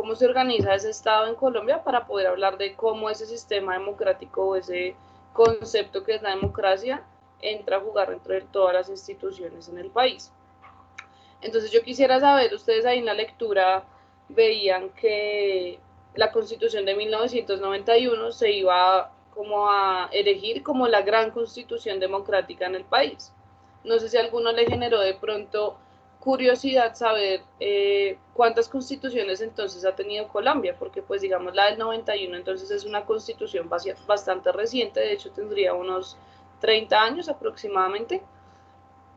cómo se organiza ese Estado en Colombia para poder hablar de cómo ese sistema democrático o ese concepto que es la democracia entra a jugar dentro de todas las instituciones en el país. Entonces yo quisiera saber, ustedes ahí en la lectura veían que la Constitución de 1991 se iba como a elegir como la gran constitución democrática en el país. No sé si a alguno le generó de pronto curiosidad saber cuántas constituciones entonces ha tenido Colombia, porque pues digamos la del 91 entonces es una constitución bastante reciente, de hecho tendría unos 30 años aproximadamente,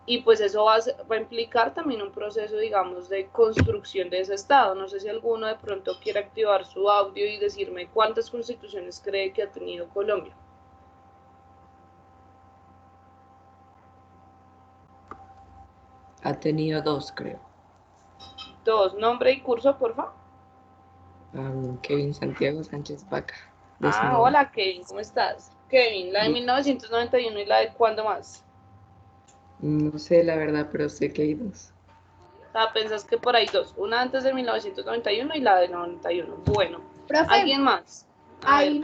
y pues eso va a implicar también un proceso, digamos, de construcción de ese Estado. No sé si alguno de pronto quiere activar su audio y decirme cuántas constituciones cree que ha tenido Colombia. Ha tenido dos, creo. Dos, nombre y curso, por favor. Kevin Santiago Sánchez Vaca. Hola Kevin, ¿cómo estás? Kevin, la de 1991 y la de ¿cuándo más? No sé la verdad, pero sé que hay dos. Pensás que por ahí dos, una antes de 1991 y la de 91. Bueno, Profe, ¿alguien más? Ahí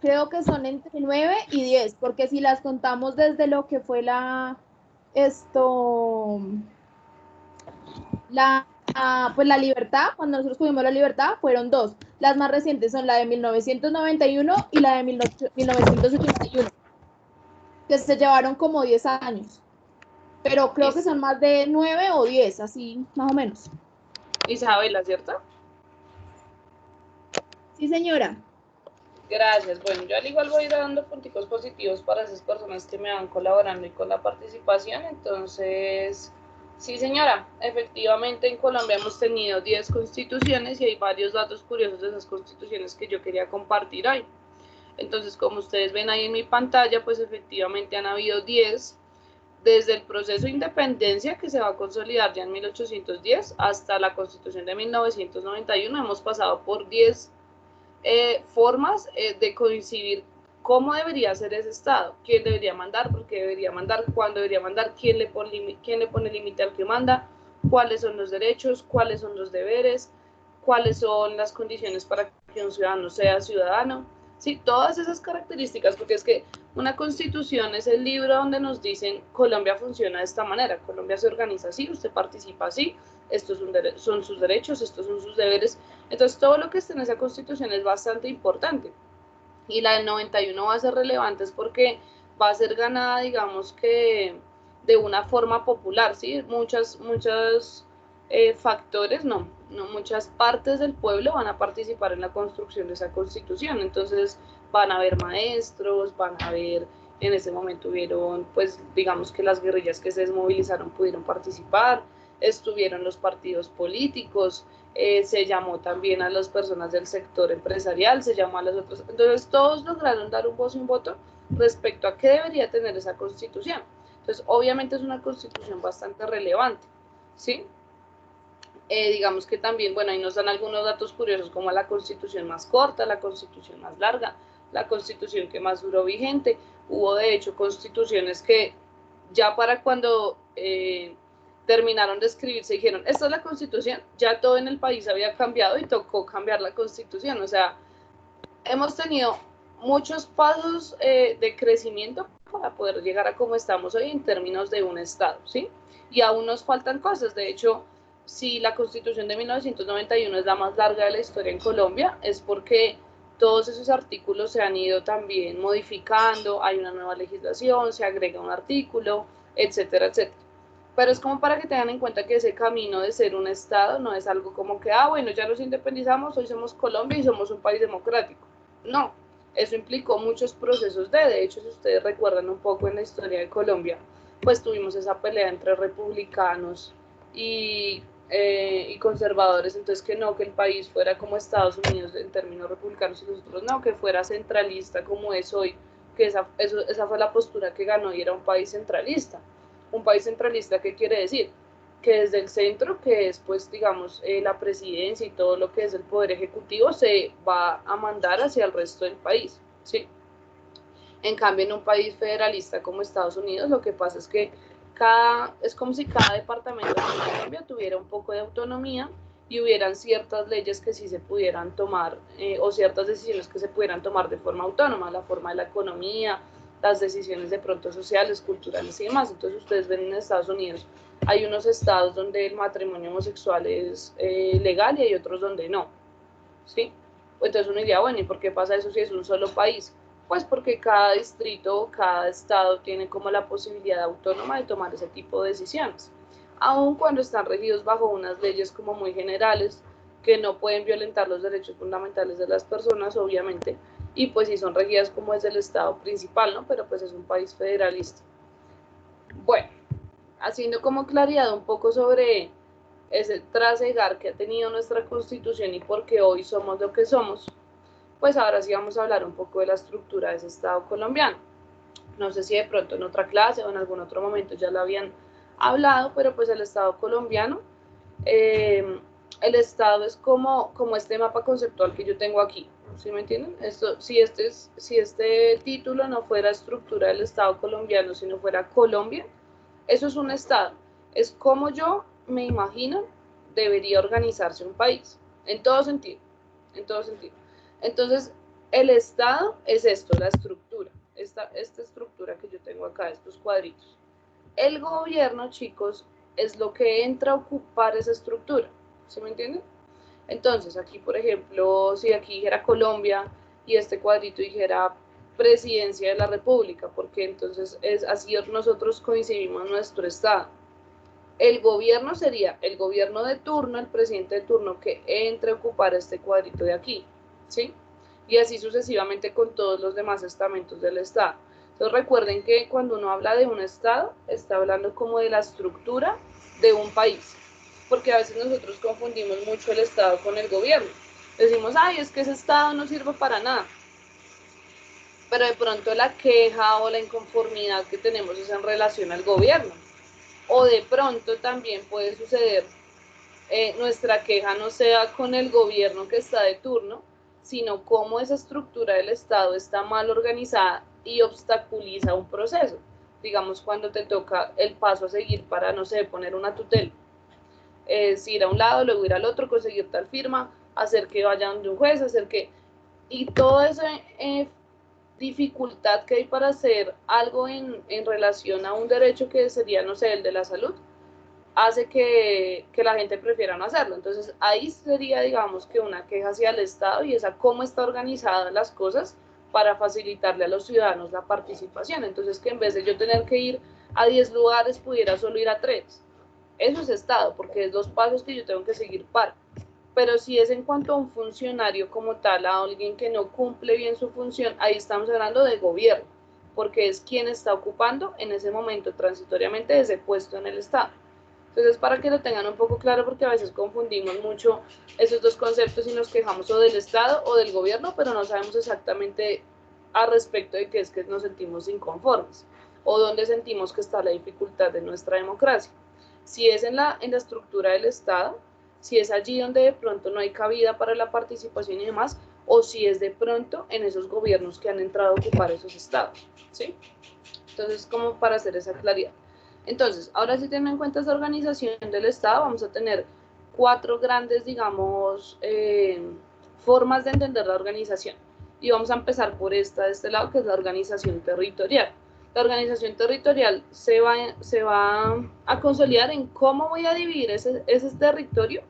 creo que son entre 9 y 10, porque si las contamos desde lo que fue pues la libertad, cuando nosotros tuvimos la libertad, fueron dos. Las más recientes son la de 1991 y la de 1981, que se llevaron como 10 años. Pero creo que son más de 9 o 10, así más o menos. Isabela, ¿cierto? Sí, señora. Gracias. Bueno, yo al igual voy a ir dando punticos positivos para esas personas que me van colaborando y con la participación. Entonces, sí, señora, efectivamente en Colombia hemos tenido 10 constituciones y hay varios datos curiosos de esas constituciones que yo quería compartir hoy. Entonces, como ustedes ven ahí en mi pantalla, pues efectivamente han habido 10 desde el proceso de independencia que se va a consolidar ya en 1810 hasta la Constitución de 1991. Hemos pasado por 10 formas de coincidir cómo debería ser ese Estado, quién debería mandar, por qué debería mandar, cuándo debería mandar, quién le pone límite al que manda, cuáles son los derechos, cuáles son los deberes, cuáles son las condiciones para que un ciudadano sea ciudadano. Sí, todas esas características, porque es que una constitución es el libro donde nos dicen Colombia funciona de esta manera, Colombia se organiza así, usted participa así, estos son sus derechos, estos son sus deberes. Entonces todo lo que está en esa constitución es bastante importante. Y la del 91 va a ser relevante es porque va a ser ganada, digamos que de una forma popular, ¿sí? Muchos factores, muchas partes del pueblo van a participar en la construcción de esa constitución. Entonces van a haber maestros, van a haber, en ese momento hubieron, pues digamos que las guerrillas que se desmovilizaron pudieron participar, estuvieron los partidos políticos, se llamó también a las personas del sector empresarial, se llamó a los otros, entonces todos lograron dar un voz y un voto respecto a qué debería tener esa constitución. Entonces obviamente es una constitución bastante relevante, ¿sí? Digamos que también, bueno, ahí nos dan algunos datos curiosos como la constitución más corta, la constitución más larga, la constitución que más duró vigente. Hubo de hecho constituciones que ya para cuando terminaron de escribirse dijeron, esta es la constitución, ya todo en el país había cambiado y tocó cambiar la constitución. O sea, hemos tenido muchos pasos de crecimiento para poder llegar a como estamos hoy en términos de un Estado, ¿sí? Y aún nos faltan cosas. De hecho, si la Constitución de 1991 es la más larga de la historia en Colombia, es porque todos esos artículos se han ido también modificando, hay una nueva legislación, se agrega un artículo, etcétera, etcétera. Pero es como para que tengan en cuenta que ese camino de ser un Estado no es algo como que, bueno, ya nos independizamos, hoy somos Colombia y somos un país democrático. No, eso implicó muchos procesos de hecho, si ustedes recuerdan un poco en la historia de Colombia, pues tuvimos esa pelea entre republicanos y conservadores, entonces que no, que el país fuera como Estados Unidos en términos republicanos y nosotros no, que fuera centralista como es hoy, que esa fue la postura que ganó y era un país centralista. Un país centralista, ¿qué quiere decir? Que desde el centro, que es pues digamos la presidencia y todo lo que es el poder ejecutivo, se va a mandar hacia el resto del país, ¿sí? En cambio, en un país federalista como Estados Unidos, lo que pasa es que es como si cada departamento de Colombia tuviera un poco de autonomía y hubieran ciertas leyes que sí se pudieran tomar o ciertas decisiones que se pudieran tomar de forma autónoma, la forma de la economía, las decisiones de pronto sociales, culturales y demás. Entonces ustedes ven en Estados Unidos, hay unos estados donde el matrimonio homosexual es legal y hay otros donde no, ¿sí? Entonces uno diría, bueno, ¿y por qué pasa eso si es un solo país? Pues porque cada distrito, cada estado tiene como la posibilidad autónoma de tomar ese tipo de decisiones, aun cuando están regidos bajo unas leyes como muy generales que no pueden violentar los derechos fundamentales de las personas, obviamente, y pues sí son regidas como es el estado principal, ¿no? Pero pues es un país federalista. Bueno, haciendo como claridad un poco sobre ese trasegar que ha tenido nuestra Constitución y por qué hoy somos lo que somos, pues ahora sí vamos a hablar un poco de la estructura de ese Estado colombiano. No sé si de pronto en otra clase o en algún otro momento ya lo habían hablado, pero pues el Estado colombiano, el Estado es como este mapa conceptual que yo tengo aquí, ¿sí me entienden? Esto, si este título no fuera estructura del Estado colombiano, sino fuera Colombia, eso es un Estado, es como yo me imagino debería organizarse un país, en todo sentido, en todo sentido. Entonces, el Estado es esto, la estructura, esta estructura que yo tengo acá, estos cuadritos. El gobierno, chicos, es lo que entra a ocupar esa estructura, ¿sí me entienden? Entonces, aquí, por ejemplo, si aquí dijera Colombia y este cuadrito dijera Presidencia de la República, porque entonces es así nosotros coincidimos nuestro Estado. El gobierno sería el gobierno de turno, el presidente de turno que entre a ocupar este cuadrito de aquí, ¿sí? Y así sucesivamente con todos los demás estamentos del Estado. Entonces recuerden que cuando uno habla de un Estado, está hablando como de la estructura de un país, porque a veces nosotros confundimos mucho el Estado con el gobierno. Decimos, ay, es que ese Estado no sirve para nada, pero de pronto la queja o la inconformidad que tenemos es en relación al gobierno. O de pronto también puede suceder nuestra queja no sea con el gobierno que está de turno, sino cómo esa estructura del Estado está mal organizada y obstaculiza un proceso. Digamos, cuando te toca el paso a seguir para, no sé, poner una tutela. Es ir a un lado, luego ir al otro, conseguir tal firma, hacer que vayan de un juez, hacer que... Y toda esa dificultad que hay para hacer algo en relación a un derecho que sería, no sé, el de la salud, hace que la gente prefiera no hacerlo. Entonces ahí sería, digamos, que una queja hacia el Estado y esa cómo está organizadas las cosas para facilitarle a los ciudadanos la participación. Entonces que en vez de yo tener que ir a 10 lugares, pudiera solo ir a 3. Eso es Estado, porque es los pasos que yo tengo que seguir para. Pero si es en cuanto a un funcionario como tal, a alguien que no cumple bien su función, ahí estamos hablando de gobierno, porque es quien está ocupando en ese momento transitoriamente ese puesto en el Estado. Entonces, para que lo tengan un poco claro, porque a veces confundimos mucho esos dos conceptos y nos quejamos o del Estado o del gobierno, pero no sabemos exactamente al respecto de qué es que nos sentimos inconformes o dónde sentimos que está la dificultad de nuestra democracia. Si es en la estructura del Estado, si es allí donde de pronto no hay cabida para la participación y demás, o si es de pronto en esos gobiernos que han entrado a ocupar esos estados, ¿sí? Entonces, como para hacer esa claridad. Entonces, ahora sí teniendo en cuenta esa organización del Estado, vamos a tener 4 grandes, digamos, formas de entender la organización. Y vamos a empezar por de este lado, que es la organización territorial. La organización territorial se va a consolidar en cómo voy a dividir ese territorio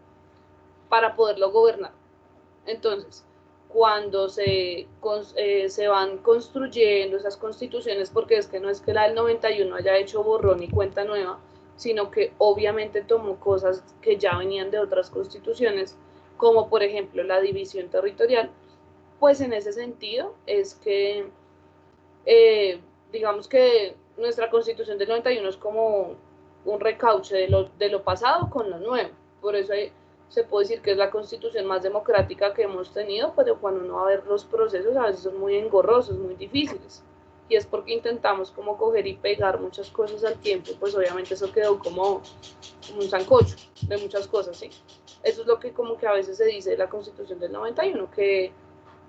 para poderlo gobernar. Entonces, cuando se van construyendo esas constituciones, porque es que no es que la del 91 haya hecho borrón y cuenta nueva, sino que obviamente tomó cosas que ya venían de otras constituciones, como por ejemplo la división territorial, pues en ese sentido es que, digamos que nuestra constitución del 91 es como un recauche de lo pasado con lo nuevo, por eso se puede decir que es la constitución más democrática que hemos tenido, pero cuando uno va a ver los procesos a veces son muy engorrosos, muy difíciles, y es porque intentamos como coger y pegar muchas cosas al tiempo, pues obviamente eso quedó como un sancocho de muchas cosas, ¿sí? Eso es lo que como que a veces se dice de la constitución del 91, que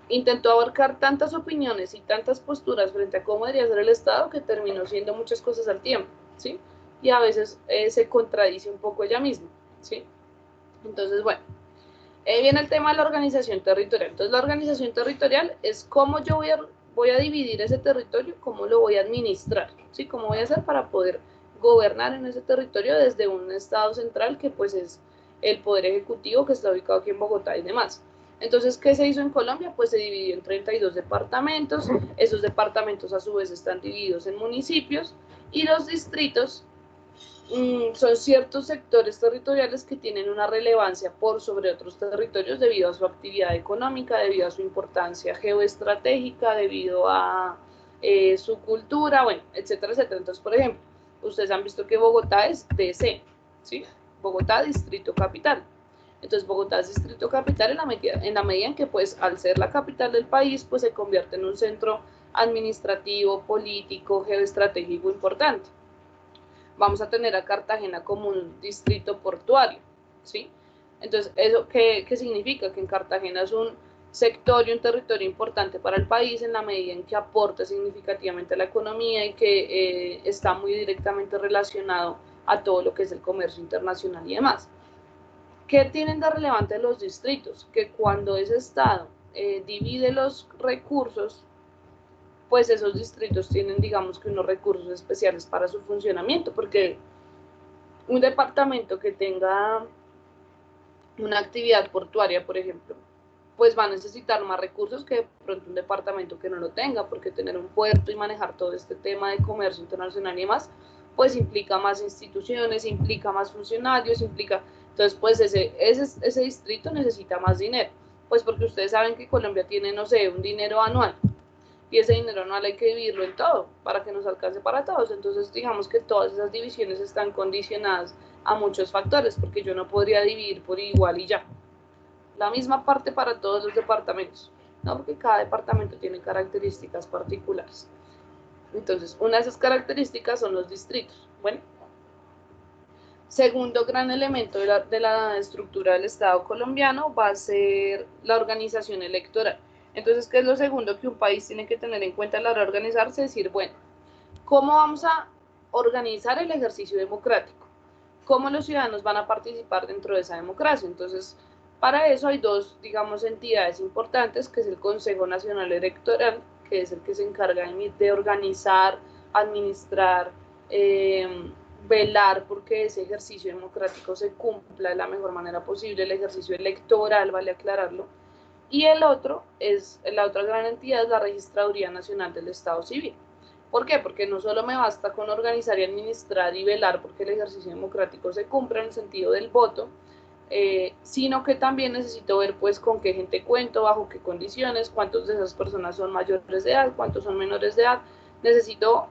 intentó abarcar tantas opiniones y tantas posturas frente a cómo debería ser el Estado que terminó siendo muchas cosas al tiempo, ¿sí? Y a veces se contradice un poco ella misma, ¿sí? Entonces, bueno, Ahí viene el tema de la organización territorial. Entonces, la organización territorial es cómo yo voy a dividir ese territorio, cómo lo voy a administrar, ¿sí? Cómo voy a hacer para poder gobernar en ese territorio desde un estado central que pues es el poder ejecutivo que está ubicado aquí en Bogotá y demás. Entonces, ¿qué se hizo en Colombia? Pues se dividió en 32 departamentos, esos departamentos a su vez están divididos en municipios y los distritos son ciertos sectores territoriales que tienen una relevancia por sobre otros territorios debido a su actividad económica, debido a su importancia geoestratégica, debido a su cultura, bueno, etcétera, etcétera. Entonces, por ejemplo, ustedes han visto que Bogotá es DC, ¿sí? Bogotá, Distrito Capital. Entonces, Bogotá es Distrito Capital en la medida en que, pues, al ser la capital del país, pues se convierte en un centro administrativo, político, geoestratégico importante. Vamos a tener a Cartagena como un distrito portuario, ¿sí? Entonces, ¿eso qué significa? Que en Cartagena es un sector y un territorio importante para el país en la medida en que aporta significativamente a la economía y que está muy directamente relacionado a todo lo que es el comercio internacional y demás. ¿Qué tienen de relevante los distritos? Que cuando ese estado divide los recursos, pues esos distritos tienen, digamos que unos recursos especiales para su funcionamiento, porque un departamento que tenga una actividad portuaria, por ejemplo, pues va a necesitar más recursos que de pronto un departamento que no lo tenga, porque tener un puerto y manejar todo este tema de comercio internacional y demás, pues implica más instituciones, implica más funcionarios, implica, entonces pues ese distrito necesita más dinero, pues porque ustedes saben que Colombia tiene, no sé, un dinero anual, y ese dinero anual hay que dividirlo en todo para que nos alcance para todos. Entonces, digamos que todas esas divisiones están condicionadas a muchos factores, porque yo no podría dividir por igual y ya. La misma parte para todos los departamentos, ¿no? Porque cada departamento tiene características particulares. Entonces, una de esas características son los distritos. Bueno, segundo gran elemento de la estructura del Estado colombiano va a ser la organización electoral. Entonces, ¿qué es lo segundo que un país tiene que tener en cuenta a la hora de organizarse? Decir, bueno, ¿cómo vamos a organizar el ejercicio democrático? ¿Cómo los ciudadanos van a participar dentro de esa democracia? Entonces, para eso hay dos, digamos, entidades importantes, que es el Consejo Nacional Electoral, que es el que se encarga de organizar, administrar, velar porque ese ejercicio democrático se cumpla de la mejor manera posible, el ejercicio electoral, vale aclararlo. Y la otra gran entidad es la Registraduría Nacional del Estado Civil. ¿Por qué? Porque no solo me basta con organizar y administrar y velar porque el ejercicio democrático se cumpla en el sentido del voto, sino que también necesito ver pues con qué gente cuento, bajo qué condiciones, cuántos de esas personas son mayores de edad, cuántos son menores de edad. Necesito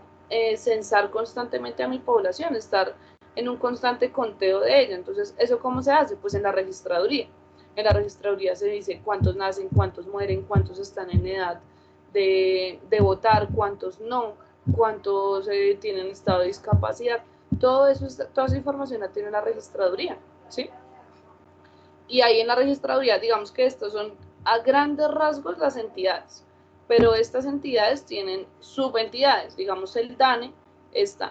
censar constantemente a mi población, estar en un constante conteo de ella. Entonces, ¿eso cómo se hace? Pues en la registraduría. En la registraduría se dice cuántos nacen, cuántos mueren, cuántos están en edad de votar, cuántos no, cuántos tienen estado de discapacidad. Toda esa información la tiene la registraduría, ¿sí? Y ahí en la registraduría, digamos que estos son a grandes rasgos las entidades, pero estas entidades tienen subentidades, digamos el DANE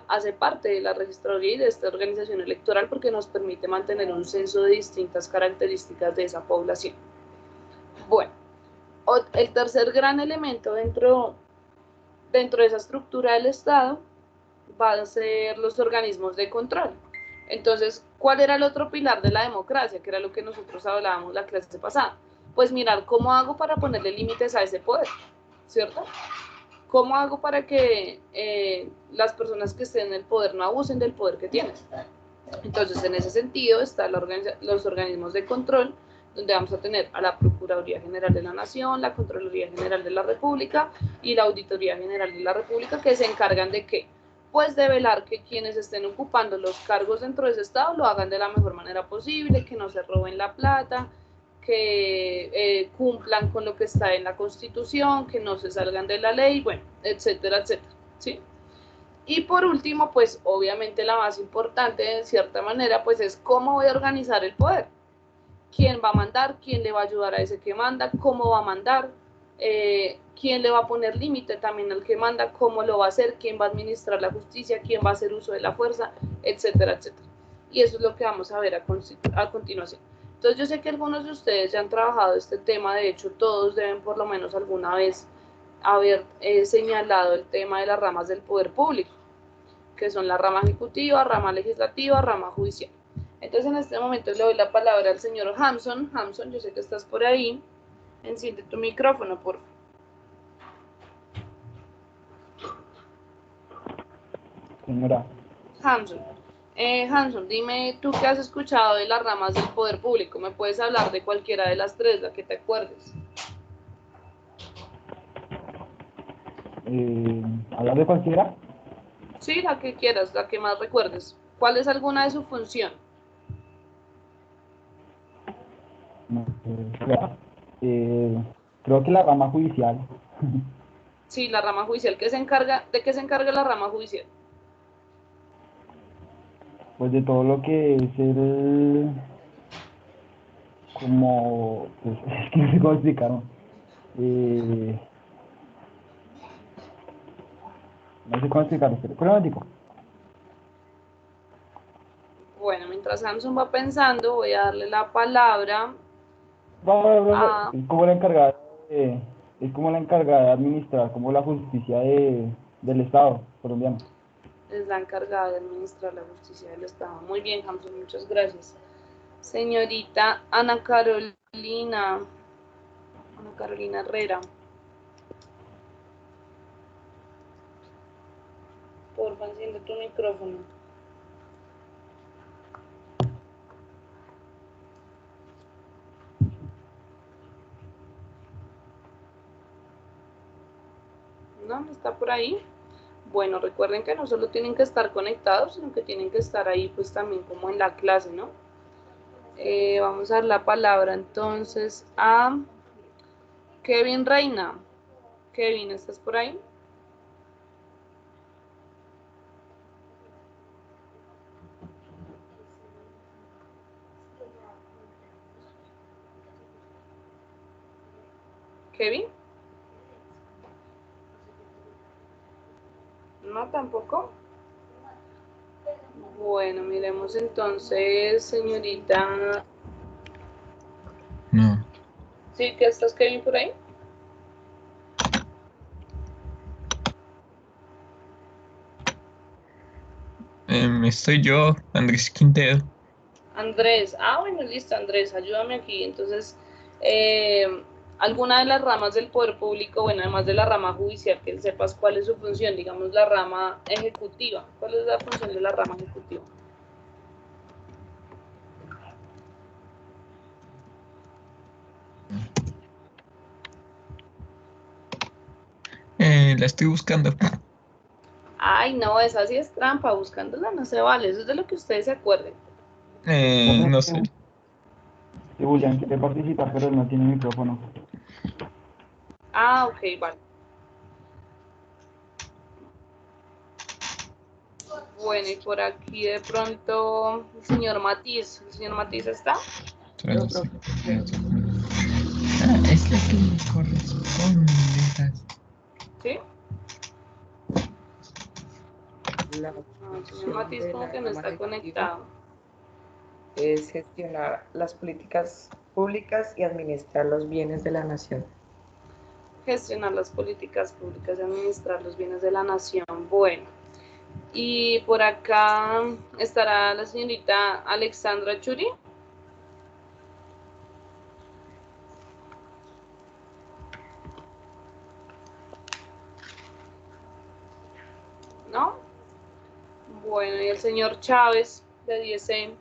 hace parte de la registraduría y de esta organización electoral porque nos permite mantener un censo de distintas características de esa población. Bueno, el tercer gran elemento dentro de esa estructura del Estado va a ser los organismos de control. Entonces, ¿cuál era el otro pilar de la democracia? Que era lo que nosotros hablábamos la clase pasada. Pues mirar cómo hago para ponerle límites a ese poder, ¿cierto? ¿Cómo hago para que las personas que estén en el poder no abusen del poder que tienen? Entonces, en ese sentido, están los organismos de control, donde vamos a tener a la Procuraduría General de la Nación, la Contraloría General de la República y la Auditoría General de la República, que se encargan de ¿qué? Pues de velar que quienes estén ocupando los cargos dentro de ese Estado lo hagan de la mejor manera posible, que no se roben la plata, que cumplan con lo que está en la Constitución, que no se salgan de la ley, bueno, etcétera, etcétera, ¿sí? Y por último, pues obviamente la más importante, de cierta manera, pues es cómo voy a organizar el poder. ¿Quién va a mandar? ¿Quién le va a ayudar a ese que manda? ¿Cómo va a mandar? ¿Quién le va a poner límite también al que manda? ¿Cómo lo va a hacer? ¿Quién va a administrar la justicia? ¿Quién va a hacer uso de la fuerza? Etcétera, etcétera. Y eso es lo que vamos a ver a continuación. Entonces yo sé que algunos de ustedes ya han trabajado este tema, de hecho todos deben por lo menos alguna vez haber señalado el tema de las ramas del poder público, que son la rama ejecutiva, rama legislativa, rama judicial. Entonces en este momento le doy la palabra al señor Hamson. Hamson, yo sé que estás por ahí. Enciende tu micrófono, por favor. Señora, Hamson, dime tú qué has escuchado de las ramas del poder público. ¿Me puedes hablar de cualquiera de las tres, la que te acuerdes? ¿hablar de cualquiera? Sí, la que quieras, la que más recuerdes. ¿Cuál es alguna de su función? No, creo que la rama judicial, Sí, la rama judicial. ¿De qué se encarga la rama judicial? pues de todo lo que es como, pues, es que no sé cómo explicarlo. No sé cómo explicarlo, pero problemático. Bueno, mientras Hamson va pensando, voy a darle la palabra a... Es como la encargada de, es como la encargada de administrar como la justicia del Estado colombiano. Es la encargada de administrar la justicia del Estado. Muy bien, Hamson, muchas gracias. Señorita Ana Carolina Herrera, porfa, enciende tu micrófono. ¿No? ¿Está por ahí? Bueno, recuerden que no solo tienen que estar conectados, sino que tienen que estar ahí pues también como en la clase, ¿no? Vamos a dar la palabra entonces a Kevin Reina. Kevin, ¿estás por ahí? Kevin. No, tampoco. Bueno, miremos entonces, señorita. No. ¿Sí que estás, Kevin, por ahí? Estoy yo, Andrés Quintero. Andrés. Ah, bueno, listo, Andrés, ayúdame aquí. Entonces, eh, alguna de las ramas del poder público, bueno, además de la rama judicial, que sepas cuál es su función, digamos la rama ejecutiva. ¿Cuál es la función de la rama ejecutiva? La estoy buscando. Ay, no, esa sí es trampa, buscándola no se vale, eso es de lo que ustedes se acuerden. No sé. Sí, Julián quiere participar, pero él no tiene micrófono. Ah, ok, vale. Bueno, y por aquí de pronto el señor Matiz. ¿El señor Matiz está? Yo, profe. Es la que me corresponde. ¿Sí? La No, el señor función Matiz de como la que no rama está ejecutiva conectado. es gestionar las políticas públicas y administrar los bienes de la nación. Gestionar las políticas públicas y administrar los bienes de la nación. Bueno, y por acá estará la señorita Alexandra Churi. ¿No? Bueno, y el señor Chávez de 10E.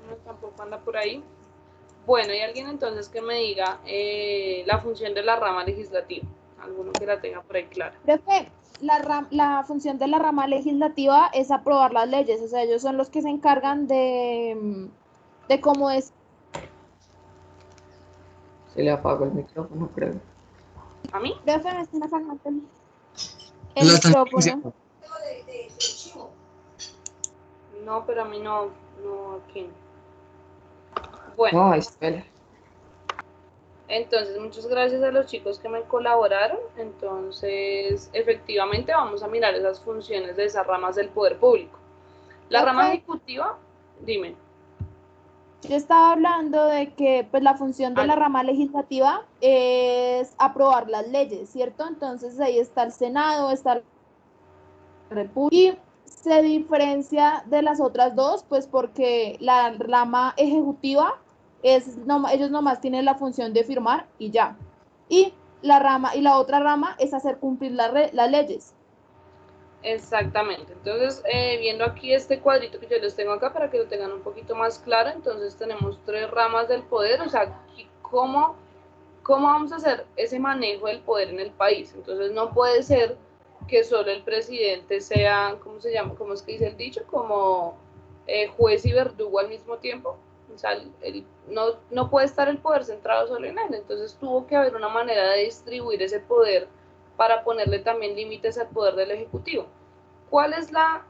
No, tampoco anda por ahí. Bueno, y alguien entonces que me diga la función de la rama legislativa. Alguno que la tenga por ahí clara. Profe, la función de la rama legislativa es aprobar las leyes, o sea, ellos son los que se encargan de cómo es. Se le apagó el micrófono, creo. ¿A mí? Profe, me están apagando el micrófono. No, pero a mí no, no aquí. Bueno, No, espera. entonces muchas gracias a los chicos que me colaboraron. Entonces, efectivamente vamos a mirar esas funciones de esas ramas del poder público. La rama Profe, ejecutiva, dime. yo estaba hablando de que pues, la función de Ah, la rama legislativa es aprobar las leyes, ¿cierto? Entonces ahí está el Senado, está la República y se diferencia de las otras dos, pues porque la rama ejecutiva ellos nomás tienen la función de firmar y ya. Y la otra rama es hacer cumplir las leyes. exactamente. Entonces, viendo aquí este cuadrito que yo les tengo acá para que lo tengan un poquito más claro, entonces tenemos tres ramas del poder, o sea, cómo vamos a hacer ese manejo del poder en el país. Entonces, no puede ser que solo el presidente sea, ¿cómo se llama? ¿Cómo es que dice el dicho? Como juez y verdugo al mismo tiempo. O sea, no puede estar el poder centrado solo en él. Entonces, tuvo que haber una manera de distribuir ese poder para ponerle también límites al poder del Ejecutivo. ¿Cuál es la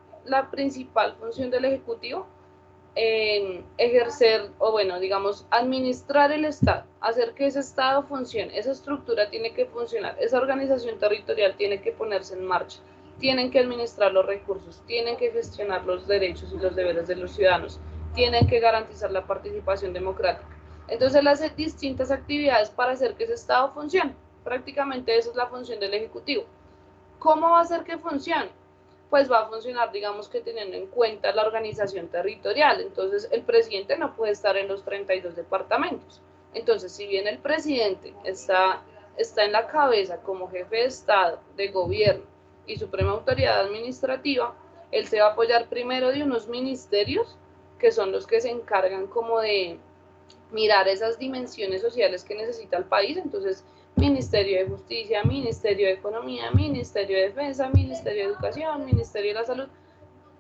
principal función del Ejecutivo? En ejercer, o bueno, digamos, administrar el Estado, hacer que ese Estado funcione, esa estructura tiene que funcionar, esa organización territorial tiene que ponerse en marcha, tienen que administrar los recursos, tienen que gestionar los derechos y los deberes de los ciudadanos, tienen que garantizar la participación democrática. Entonces él hace distintas actividades para hacer que ese Estado funcione. Prácticamente esa es la función del Ejecutivo. ¿Cómo va a hacer que funcione? Pues va a funcionar, digamos que teniendo en cuenta la organización territorial. Entonces, el presidente no puede estar en los 32 departamentos. Entonces, si bien el presidente está en la cabeza como jefe de Estado, de gobierno y suprema autoridad administrativa, él se va a apoyar primero de unos ministerios que son los que se encargan como de mirar esas dimensiones sociales que necesita el país. Entonces, Ministerio de Justicia, Ministerio de Economía, Ministerio de Defensa, Ministerio de Educación, Ministerio de la Salud,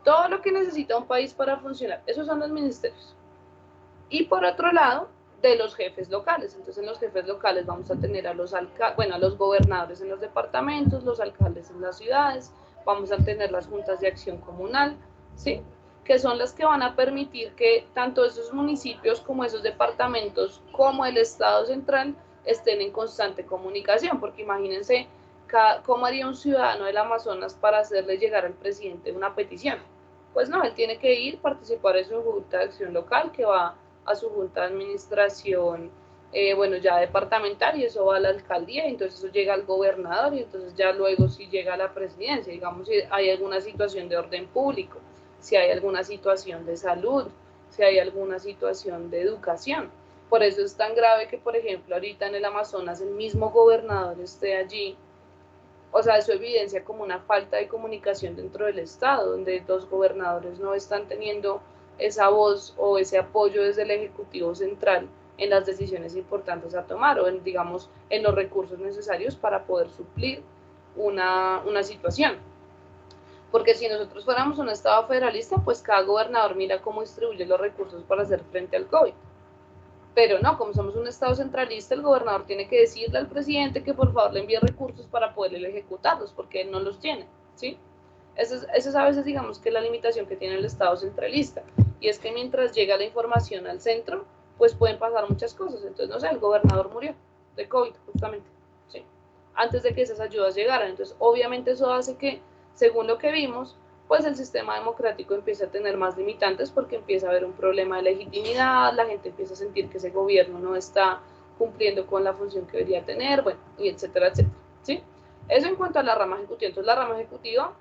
todo lo que necesita un país para funcionar, esos son los ministerios. Y por otro lado, de los jefes locales. Entonces, en los jefes locales vamos a tener a los gobernadores en los departamentos, los alcaldes en las ciudades, vamos a tener las juntas de acción comunal, ¿sí? Que son las que van a permitir que tanto esos municipios como esos departamentos como el Estado central estén en constante comunicación, porque imagínense cómo haría un ciudadano del Amazonas para hacerle llegar al presidente una petición. Pues no, él tiene que ir, participar en su junta de acción local, que va a su junta de administración, bueno, ya departamental, y eso va a la alcaldía, y entonces eso llega al gobernador, y entonces ya luego sí llega a la presidencia, digamos, si hay alguna situación de orden público, si hay alguna situación de salud, si hay alguna situación de educación. Por eso es tan grave que, por ejemplo, ahorita en el Amazonas el mismo gobernador esté allí. O sea, eso evidencia como una falta de comunicación dentro del Estado, donde los gobernadores no están teniendo esa voz o ese apoyo desde el Ejecutivo Central en las decisiones importantes a tomar o digamos, en los recursos necesarios para poder suplir una situación. Porque si nosotros fuéramos un Estado federalista, pues cada gobernador mira cómo distribuye los recursos para hacer frente al COVID. Pero no, como somos un Estado centralista, el gobernador tiene que decirle al presidente que por favor le envíe recursos para poder ejecutarlos, porque él no los tiene, ¿sí? Esa es a veces, digamos, que la limitación que tiene el Estado centralista. Y es que mientras llega la información al centro, pues pueden pasar muchas cosas. Entonces, no sé, el gobernador murió de COVID, justamente, ¿sí? Antes de que esas ayudas llegaran. Entonces, obviamente eso hace que, según lo que vimos, pues el sistema democrático empieza a tener más limitantes porque empieza a haber un problema de legitimidad, la gente empieza a sentir que ese gobierno no está cumpliendo con la función que debería tener, bueno, y etcétera, etcétera, ¿sí? Eso en cuanto a la rama ejecutiva. Entonces, la rama ejecutiva,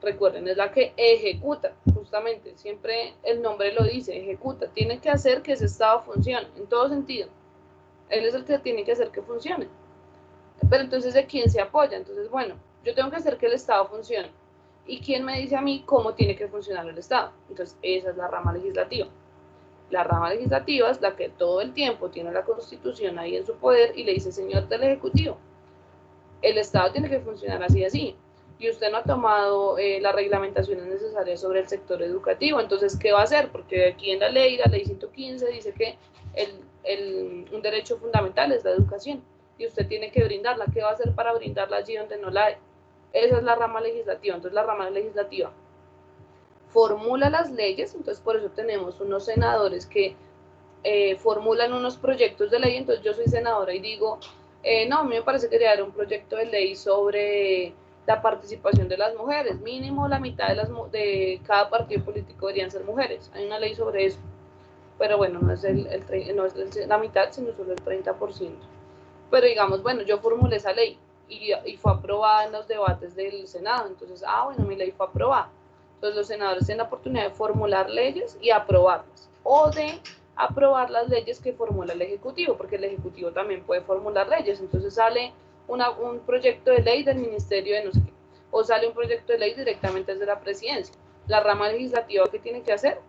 recuerden, es la que ejecuta, justamente, siempre el nombre lo dice, ejecuta, tiene que hacer que ese Estado funcione, en todo sentido. Él es el que tiene que hacer que funcione. Pero entonces, ¿de quién se apoya? Entonces, bueno, yo tengo que hacer que el Estado funcione. ¿Y quién me dice a mí cómo tiene que funcionar el Estado? Entonces, esa es la rama legislativa. La rama legislativa es la que todo el tiempo tiene la Constitución ahí en su poder y le dice, señor del Ejecutivo, el Estado tiene que funcionar así, así. Y usted no ha tomado las reglamentaciones necesarias sobre el sector educativo. Entonces, ¿qué va a hacer? Porque aquí en la ley 115, dice que un derecho fundamental es la educación. Y usted tiene que brindarla. ¿Qué va a hacer para brindarla allí donde no la hay? Esa es la rama legislativa. Entonces, la rama legislativa formula las leyes, entonces por eso tenemos unos senadores que formulan unos proyectos de ley. Entonces yo soy senadora y digo, no, a mí me parece que debería haber un proyecto de ley sobre la participación de las mujeres, mínimo la mitad de cada partido político deberían ser mujeres. Hay una ley sobre eso, pero bueno, no es, no es la mitad, sino solo el 30%. Pero digamos, bueno, yo formulé esa ley y fue aprobada en los debates del Senado, entonces, bueno, mi ley fue aprobada. Entonces los senadores tienen la oportunidad de formular leyes y aprobarlas, o de aprobar las leyes que formula el Ejecutivo, porque el Ejecutivo también puede formular leyes. Entonces sale un proyecto de ley del Ministerio de no sé qué, o sale un proyecto de ley directamente desde la Presidencia. La rama legislativa, ¿qué tiene que hacer?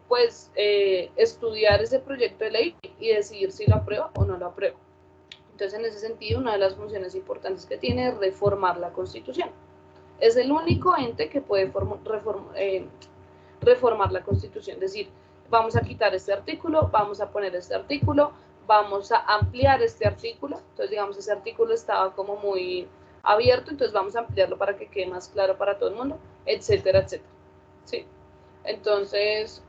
Pues estudiar ese proyecto de ley y decidir si lo aprueba o no lo aprueba. Entonces, en ese sentido, una de las funciones importantes que tiene es reformar la Constitución. Es el único ente que puede reformar la Constitución, es decir, vamos a quitar este artículo, vamos a poner este artículo, vamos a ampliar este artículo. Entonces, digamos, ese artículo estaba como muy abierto, entonces vamos a ampliarlo para que quede más claro para todo el mundo, etcétera, etcétera. ¿Sí? Entonces,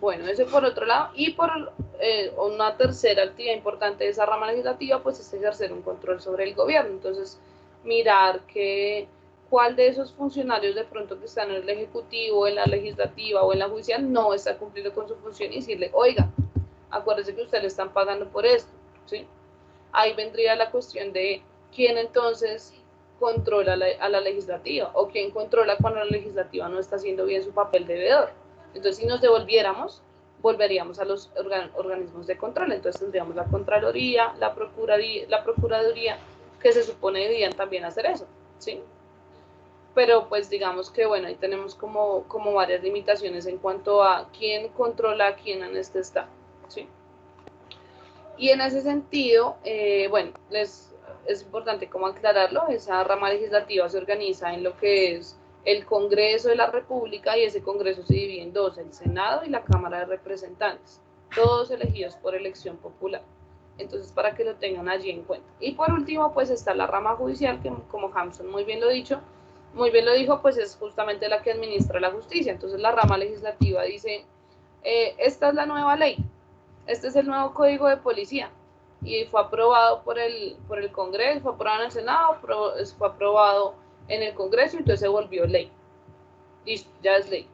bueno, eso por otro lado. Y por una tercera actividad importante de esa rama legislativa, pues es ejercer un control sobre el gobierno. Entonces, mirar cuál de esos funcionarios de pronto que están en el Ejecutivo, en la Legislativa o en la Judicial no está cumpliendo con su función y decirle, oiga, acuérdese que ustedes le están pagando por esto, ¿sí? Ahí vendría la cuestión de quién entonces controla a la Legislativa, o quién controla cuando la Legislativa no está haciendo bien su papel de veedor. Entonces, si nos devolviéramos, volveríamos a los organismos de control. Entonces tendríamos la Contraloría, la Procuraduría, que se supone deberían también hacer eso, ¿sí? Pero pues digamos que bueno, ahí tenemos como varias limitaciones en cuanto a quién controla a quién en este estado, ¿sí? Y en ese sentido, bueno, es importante como aclararlo, esa rama legislativa se organiza en lo que es el Congreso de la República, y ese Congreso se divide en dos, el Senado y la Cámara de Representantes, todos elegidos por elección popular. Entonces, para que lo tengan allí en cuenta. Y por último, pues está la rama judicial, que como Hamson muy bien lo dijo, pues es justamente la que administra la justicia. Entonces, la rama legislativa dice, esta es la nueva ley, este es el nuevo código de policía, y fue aprobado por el Congreso, fue aprobado en el Senado, fue aprobado en el Congreso, y entonces se volvió ley. Listo, ya es ley.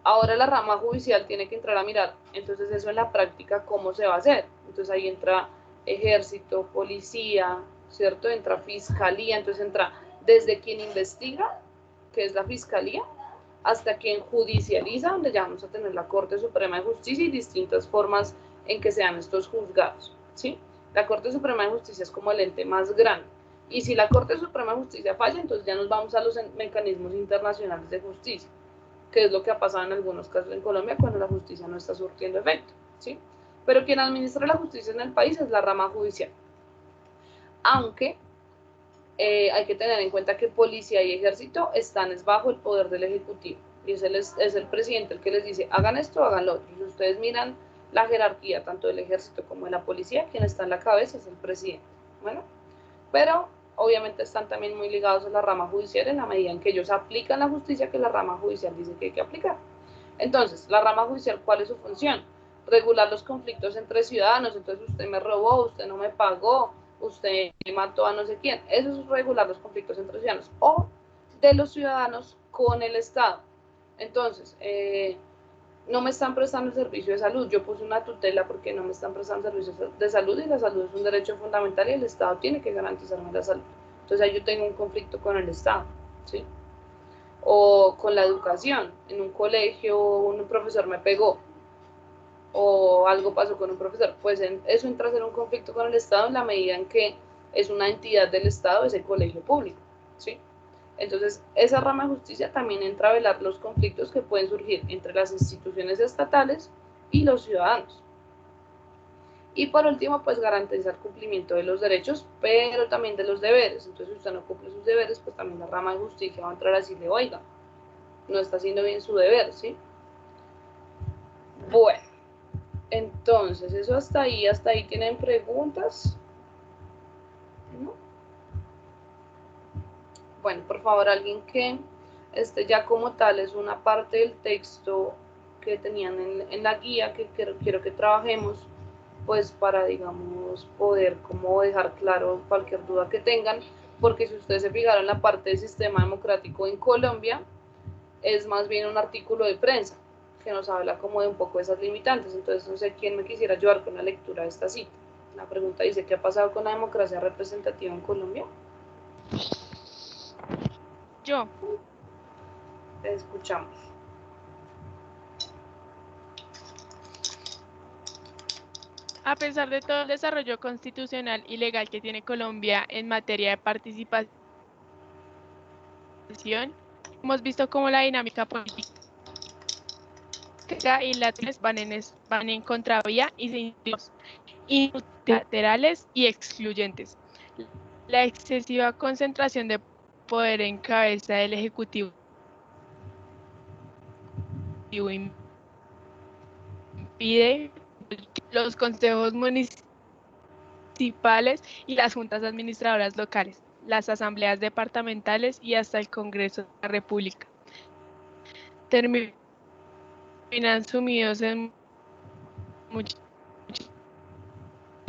Ahora la rama judicial tiene que entrar a mirar, entonces eso en la práctica, ¿cómo se va a hacer? Entonces ahí entra ejército, policía, ¿cierto? Entra fiscalía, entonces entra desde quien investiga, que es la fiscalía, hasta quien judicializa, donde ya vamos a tener la Corte Suprema de Justicia y distintas formas en que sean estos juzgados, ¿sí? La Corte Suprema de Justicia es como el ente más grande. Y si la Corte Suprema de Justicia falla, entonces ya nos vamos a los mecanismos internacionales de justicia, que es lo que ha pasado en algunos casos en Colombia cuando la justicia no está surtiendo efecto, ¿sí? Pero quien administra la justicia en el país es la rama judicial. Aunque hay que tener en cuenta que policía y ejército están bajo el poder del Ejecutivo, y es el presidente el que les dice, hagan esto, hagan lo otro. Si ustedes miran la jerarquía tanto del ejército como de la policía, quien está en la cabeza es el presidente. Bueno, pero obviamente están también muy ligados a la rama judicial en la medida en que ellos aplican la justicia que la rama judicial dice que hay que aplicar. Entonces, la rama judicial, ¿cuál es su función? Regular los conflictos entre ciudadanos. Entonces, usted me robó, usted no me pagó, usted mató a no sé quién. Eso es regular los conflictos entre ciudadanos, o de los ciudadanos con el Estado. Entonces, no me están prestando el servicio de salud, yo puse una tutela porque no me están prestando servicios de salud, y la salud es un derecho fundamental y el Estado tiene que garantizarme la salud. Entonces ahí yo tengo un conflicto con el Estado, ¿sí? O con la educación, en un colegio un profesor me pegó, o algo pasó con un profesor, pues eso entra a ser un conflicto con el Estado en la medida en que es una entidad del Estado ese colegio público, ¿sí? Entonces, esa rama de justicia también entra a velar los conflictos que pueden surgir entre las instituciones estatales y los ciudadanos. Y por último, pues garantizar cumplimiento de los derechos, pero también de los deberes. Entonces, si usted no cumple sus deberes, pues también la rama de justicia va a entrar a decirle, oiga, no está haciendo bien su deber, ¿sí? Bueno, entonces, eso hasta ahí tienen preguntas, ¿no? Bueno, por favor, alguien que ya como tal es una parte del texto que tenían en la guía, que quiero que trabajemos, pues para, digamos, poder como dejar claro cualquier duda que tengan, porque si ustedes se fijaron, la parte del sistema democrático en Colombia es más bien un artículo de prensa que nos habla como de un poco de esas limitantes. Entonces no sé quién me quisiera ayudar con la lectura de esta cita. La pregunta dice: ¿qué ha pasado con la democracia representativa en Colombia? Yo, Te escuchamos. a pesar de todo el desarrollo constitucional y legal que tiene Colombia en materia de participación, hemos visto cómo la dinámica política y las van en contravía y se unilaterales y excluyentes. La excesiva concentración de poder en cabeza del Ejecutivo impide los consejos municipales y las juntas administradoras locales, las asambleas departamentales y hasta el Congreso de la República. Terminan sumidos en mucha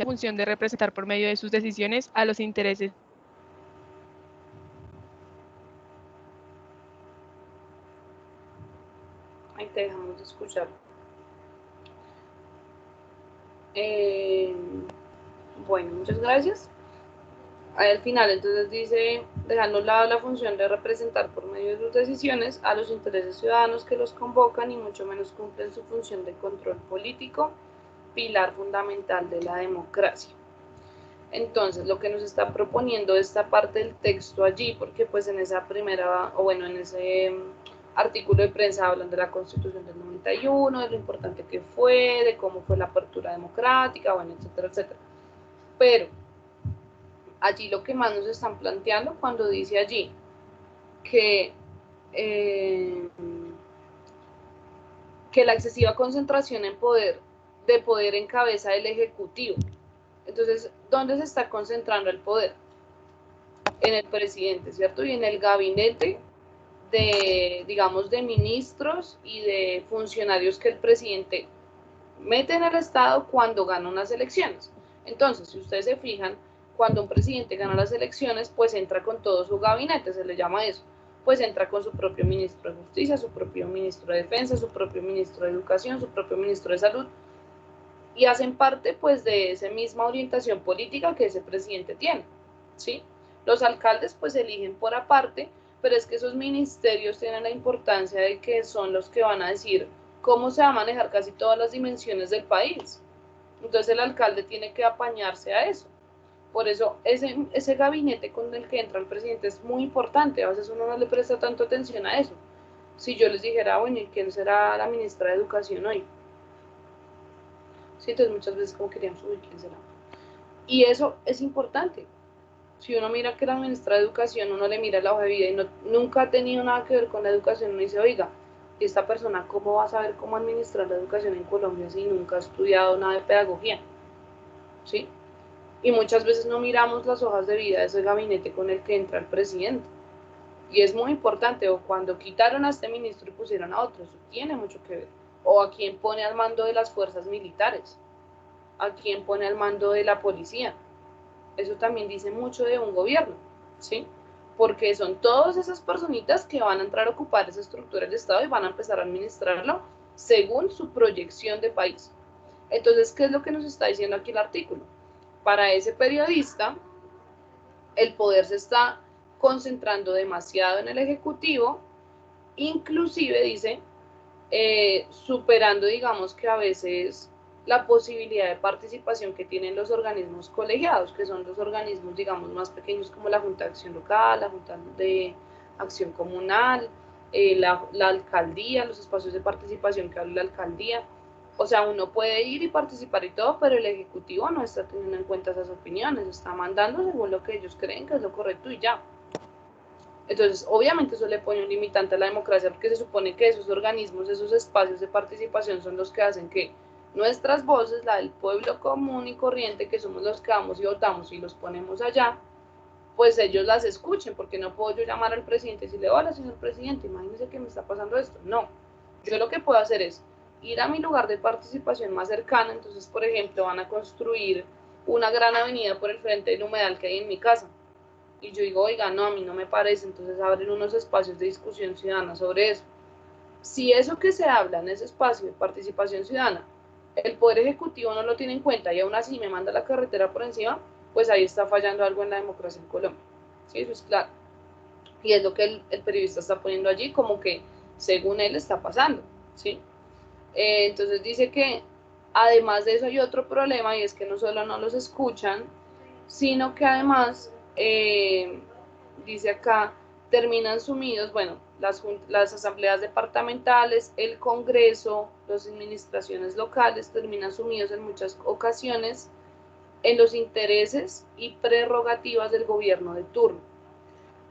función de representar por medio de sus decisiones a los intereses. Ahí te dejamos de escuchar. Bueno, muchas gracias. Ahí al final entonces dice: dejando a un lado la función de representar por medio de sus decisiones a los intereses ciudadanos que los convocan y mucho menos cumplen su función de control político, pilar fundamental de la democracia. Entonces, lo que nos está proponiendo esta parte del texto allí, porque pues en esa primera, o bueno, en ese artículo de prensa hablan de la Constitución del 91, de lo importante que fue, de cómo fue la apertura democrática, bueno, etcétera, etcétera. Pero allí lo que más nos están planteando cuando dice allí que la excesiva concentración de poder en cabeza del Ejecutivo. Entonces, ¿dónde se está concentrando el poder? En el presidente, ¿cierto? Y en el gabinete de, digamos, de ministros y de funcionarios que el presidente mete en el Estado cuando gana unas elecciones. Entonces, si ustedes se fijan, cuando un presidente gana las elecciones, pues entra con todo su gabinete, se le llama eso. Pues entra con su propio ministro de Justicia, su propio ministro de Defensa, su propio ministro de Educación, su propio ministro de Salud, y hacen parte pues de esa misma orientación política que ese presidente tiene, ¿sí? Los alcaldes pues eligen por aparte, pero es que esos ministerios tienen la importancia de que son los que van a decir cómo se va a manejar casi todas las dimensiones del país. Entonces el alcalde tiene que apañarse a eso. Por eso ese gabinete con el que entra el presidente es muy importante. A veces uno no le presta tanto atención a eso. Si yo les dijera, bueno, ¿y quién será la ministra de Educación hoy? Sí, entonces muchas veces como querían subir quién será. Y eso es importante. Si uno mira que la ministra de Educación, uno le mira la hoja de vida y nunca ha tenido nada que ver con la educación, uno dice: oiga, ¿y esta persona cómo va a saber cómo administrar la educación en Colombia si nunca ha estudiado nada de pedagogía? ¿Sí? Y muchas veces no miramos las hojas de vida de ese gabinete con el que entra el presidente. Y es muy importante, o cuando quitaron a este ministro y pusieron a otro, eso tiene mucho que ver. O a quién pone al mando de las fuerzas militares, a quién pone al mando de la policía. Eso también dice mucho de un gobierno, ¿sí? Porque son todas esas personitas que van a entrar a ocupar esa estructura del Estado y van a empezar a administrarlo según su proyección de país. Entonces, ¿qué es lo que nos está diciendo aquí el artículo? Para ese periodista, el poder se está concentrando demasiado en el Ejecutivo, inclusive dice, superando, digamos, que a veces la posibilidad de participación que tienen los organismos colegiados, que son los organismos, digamos, más pequeños, como la Junta de Acción Local, la Junta de Acción Comunal, la alcaldía, los espacios de participación que habla la alcaldía. O sea, uno puede ir y participar y todo, pero el Ejecutivo no está teniendo en cuenta esas opiniones, está mandando según lo que ellos creen que es lo correcto y ya. Entonces, obviamente eso le pone un limitante a la democracia, porque se supone que esos organismos, esos espacios de participación son los que hacen que nuestras voces, la del pueblo común y corriente, que somos los que vamos y votamos y los ponemos allá, pues ellos las escuchen, porque no puedo yo llamar al presidente y decirle: hola, señor presidente, imagínese que me está pasando esto. No, yo lo que puedo hacer es ir a mi lugar de participación más cercano. Entonces, por ejemplo, van a construir una gran avenida por el frente del humedal que hay en mi casa. Y yo digo, oiga, no, a mí no me parece, entonces abren unos espacios de discusión ciudadana sobre eso. Si eso que se habla en ese espacio de participación ciudadana, el Poder Ejecutivo no lo tiene en cuenta y aún así me manda la carretera por encima, pues ahí está fallando algo en la democracia en Colombia. ¿Sí? Eso es claro. Y es lo que el periodista está poniendo allí, como que según él está pasando. ¿Sí? Entonces dice que además de eso hay otro problema y es que no solo no los escuchan, sino que además, dice acá, terminan sumidos, bueno, las asambleas departamentales, el Congreso, las administraciones locales terminan sumidos en muchas ocasiones en los intereses y prerrogativas del gobierno de turno.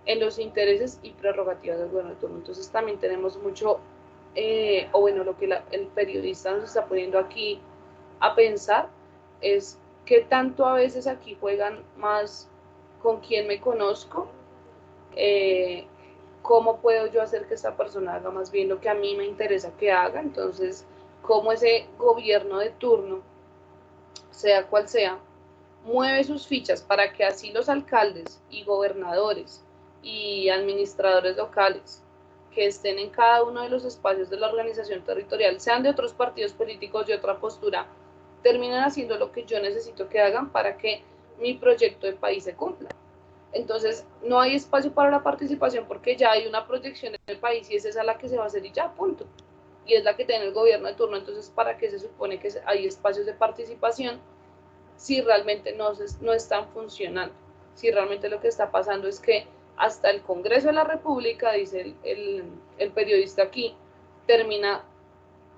En los intereses y prerrogativas del gobierno de turno. Entonces también tenemos mucho, o bueno, lo que el periodista nos está poniendo aquí a pensar es que tanto a veces aquí juegan más con quién me conozco, cómo puedo yo hacer que esta persona haga más bien lo que a mí me interesa que haga. Entonces, cómo ese gobierno de turno, sea cual sea, mueve sus fichas para que así los alcaldes y gobernadores y administradores locales que estén en cada uno de los espacios de la organización territorial, sean de otros partidos políticos, de otra postura, terminan haciendo lo que yo necesito que hagan para que mi proyecto de país se cumpla. Entonces, no hay espacio para la participación porque ya hay una proyección del país y es esa la que se va a hacer y ya, punto. Y es la que tiene el gobierno de turno. Entonces, ¿para qué se supone que hay espacios de participación si realmente no están funcionando? Si realmente lo que está pasando es que hasta el Congreso de la República, dice el periodista aquí, termina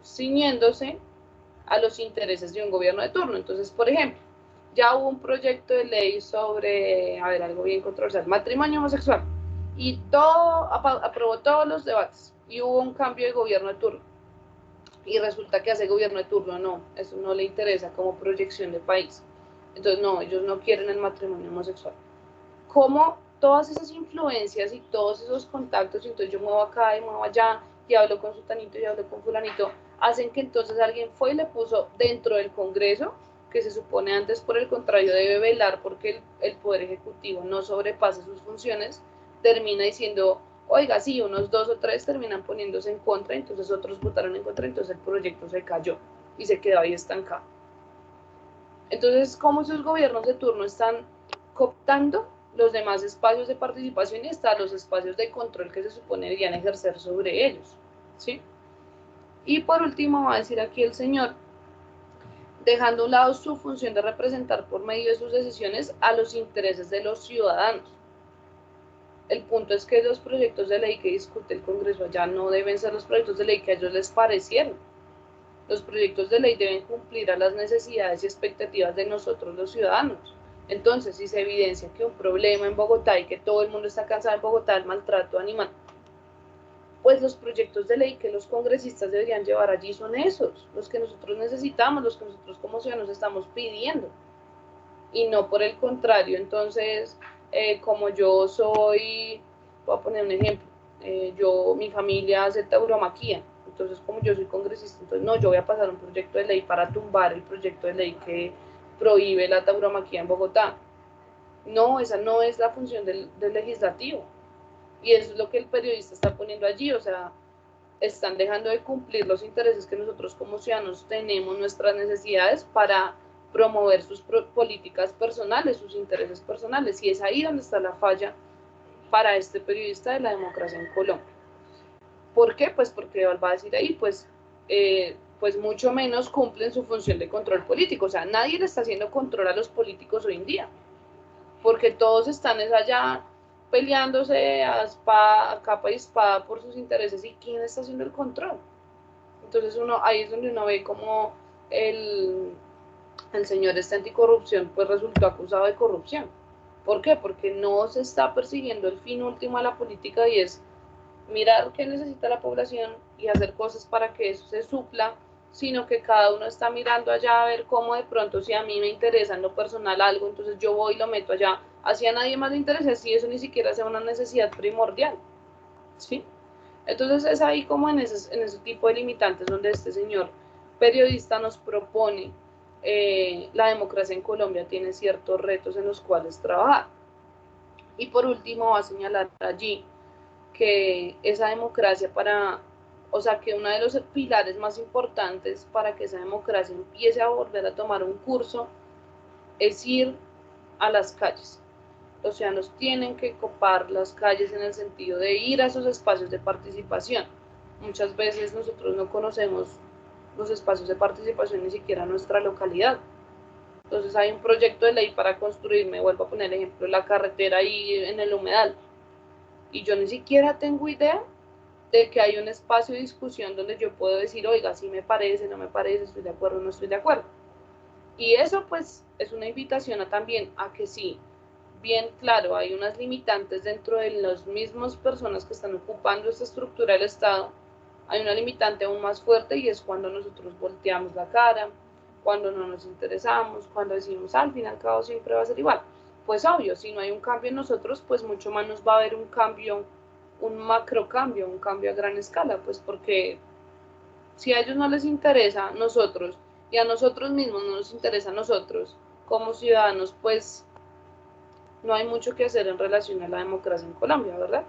ciñéndose a los intereses de un gobierno de turno. Entonces, por ejemplo, ya hubo un proyecto de ley sobre, a ver, algo bien controversial, matrimonio homosexual, y aprobó todos los debates, y hubo un cambio de gobierno de turno, y resulta que a ese gobierno de turno no, eso no le interesa como proyección de país. Entonces, no, ellos no quieren el matrimonio homosexual. ¿Cómo todas esas influencias y todos esos contactos, y entonces yo muevo acá y muevo allá, y hablo con sutanito y hablo con fulanito, hacen que entonces alguien fue y le puso dentro del Congreso, que se supone antes por el contrario debe velar porque el Poder Ejecutivo no sobrepase sus funciones, termina diciendo, oiga, sí, unos 2 o 3 terminan poniéndose en contra, entonces otros votaron en contra, entonces el proyecto se cayó y se quedó ahí estancado. Entonces, ¿cómo esos gobiernos de turno están cooptando los demás espacios de participación y hasta los espacios de control que se supone deberían ejercer sobre ellos? ¿Sí? Y por último va a decir aquí el señor, dejando a un lado su función de representar por medio de sus decisiones a los intereses de los ciudadanos. El punto es que los proyectos de ley que discute el Congreso allá no deben ser los proyectos de ley que a ellos les parecieron. Los proyectos de ley deben cumplir a las necesidades y expectativas de nosotros los ciudadanos. Entonces, si se evidencia que un problema en Bogotá y que todo el mundo está cansado en Bogotá del maltrato animal, pues los proyectos de ley que los congresistas deberían llevar allí son esos, los que nosotros necesitamos, los que nosotros como ciudadanos estamos pidiendo, y no por el contrario. Entonces, como yo soy, voy a poner un ejemplo, mi familia hace tauromaquia, entonces como yo soy congresista, entonces no, yo voy a pasar un proyecto de ley para tumbar el proyecto de ley que prohíbe la tauromaquia en Bogotá. No, esa no es la función del legislativo. Y eso es lo que el periodista está poniendo allí, o sea, están dejando de cumplir los intereses que nosotros como ciudadanos tenemos, nuestras necesidades para promover sus políticas personales, sus intereses personales, y es ahí donde está la falla para este periodista de la democracia en Colombia. ¿Por qué? Pues porque va a decir ahí, pues mucho menos cumplen su función de control político, o sea, nadie le está haciendo control a los políticos hoy en día, porque todos están allá peleándose a capa y espada por sus intereses, y ¿quién está haciendo el control? Entonces ahí es donde uno ve como el señor anticorrupción pues resultó acusado de corrupción. ¿Por qué? Porque no se está persiguiendo el fin último de la política, y es mirar qué necesita la población y hacer cosas para que eso se supla, sino que cada uno está mirando allá a ver cómo de pronto, si a mí me interesa en lo personal algo, entonces yo voy y lo meto allá, así a nadie más le interesa, si eso ni siquiera sea una necesidad primordial, ¿sí? Entonces es ahí como en ese tipo de limitantes donde este señor periodista nos propone la democracia en Colombia tiene ciertos retos en los cuales trabajar. Y por último va a señalar allí que esa democracia o sea, que uno de los pilares más importantes para que esa democracia empiece a volver a tomar un curso es ir a las calles. Los ciudadanos tienen que copar las calles en el sentido de ir a esos espacios de participación. Muchas veces nosotros no conocemos los espacios de participación ni siquiera en nuestra localidad. Entonces hay un proyecto de ley para construir, me vuelvo a poner el ejemplo, la carretera ahí en el humedal. Y yo ni siquiera tengo idea de que hay un espacio de discusión donde yo puedo decir, oiga, sí me parece, no me parece, estoy de acuerdo, no estoy de acuerdo. Y eso pues es una invitación también a que sí, bien claro, hay unas limitantes dentro de las mismas personas que están ocupando esta estructura del Estado. Hay una limitante aún más fuerte y es cuando nosotros volteamos la cara, cuando no nos interesamos, cuando decimos al fin y al cabo siempre va a ser igual. Pues obvio, si no hay un cambio en nosotros, pues mucho más nos va a haber un cambio, un macro cambio, un cambio a gran escala, pues porque si a ellos no les interesa nosotros y a nosotros mismos no nos interesa a nosotros como ciudadanos, pues no hay mucho que hacer en relación a la democracia en Colombia, ¿verdad?